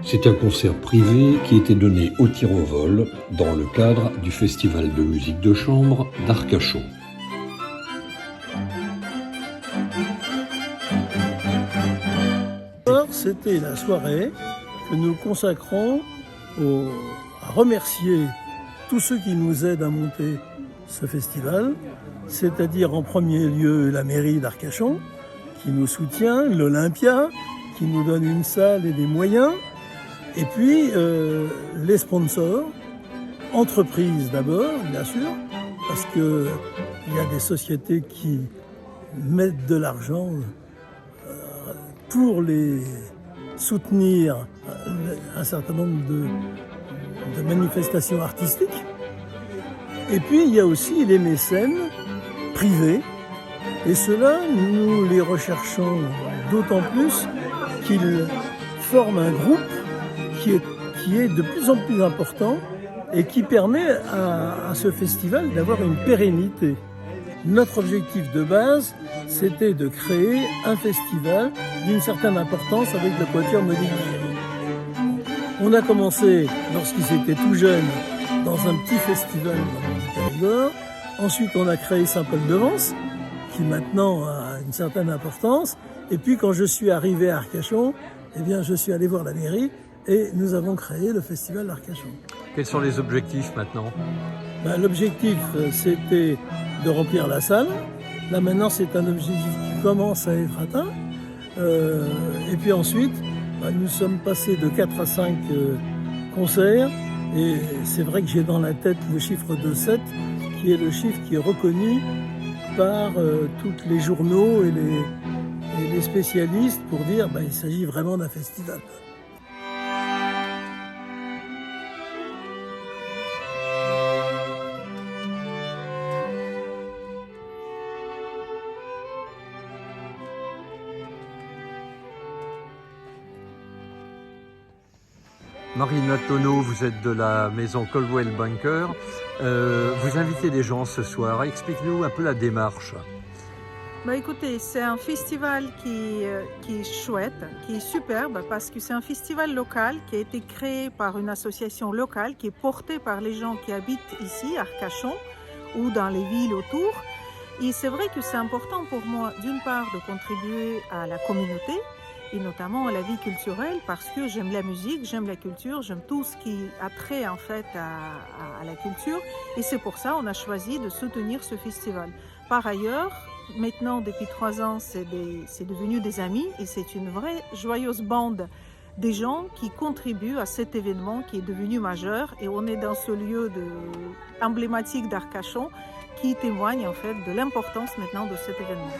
C'est un concert privé qui était donné au tir au vol dans le cadre du Festival de musique de chambre d'Arcachon. C'était la soirée que nous consacrons à remercier tous ceux qui nous aident à monter ce festival, c'est-à-dire en premier lieu la mairie d'Arcachon, qui nous soutient, l'Olympia, qui nous donne une salle et des moyens, et puis les sponsors, entreprises d'abord, bien sûr, parce qu'il y a des sociétés qui mettent de l'argent pour les soutenir un certain nombre de manifestations artistiques. Et puis il y a aussi les mécènes privés, et ceux-là, nous les recherchons d'autant plus qu'ils forment un groupe qui est de plus en plus important et qui permet à ce festival d'avoir une pérennité. Notre objectif de base, c'était de créer un festival d'une certaine importance avec le Quatuor Modiglieri. On a commencé, lorsqu'ils étaient tout jeunes, dans un petit festival dans le Périgord. Ensuite, on a créé Saint-Paul-de-Vence, qui maintenant a une certaine importance. Et puis, quand je suis arrivé à Arcachon, eh bien, je suis allé voir la mairie et nous avons créé le festival d'Arcachon. Quels sont les objectifs maintenant ? L'objectif, c'était de remplir la salle. Là, maintenant, c'est un objectif qui commence à être atteint. Et puis ensuite, nous sommes passés de 4 à 5 concerts. Et c'est vrai que j'ai dans la tête le chiffre de 7, qui est le chiffre qui est reconnu par tous les journaux et les spécialistes pour dire qu'il s'agit vraiment d'un festival. Marina Tonneau, vous êtes de la maison Coldwell Banker. Vous invitez des gens ce soir. Explique-nous un peu la démarche. Écoutez, c'est un festival qui est chouette, qui est superbe, parce que c'est un festival local qui a été créé par une association locale, qui est portée par les gens qui habitent ici, à Arcachon, ou dans les villes autour. Et c'est vrai que c'est important pour moi, d'une part, de contribuer à la communauté, et notamment à la vie culturelle, parce que j'aime la musique, j'aime la culture, j'aime tout ce qui a trait en fait à la culture, et c'est pour ça qu'on a choisi de soutenir ce festival. Par ailleurs, maintenant depuis 3 ans, c'est devenu des amis, et c'est une vraie joyeuse bande des gens qui contribuent à cet événement qui est devenu majeur, et on est dans ce lieu emblématique d'Arcachon qui témoigne en fait de l'importance maintenant de cet événement.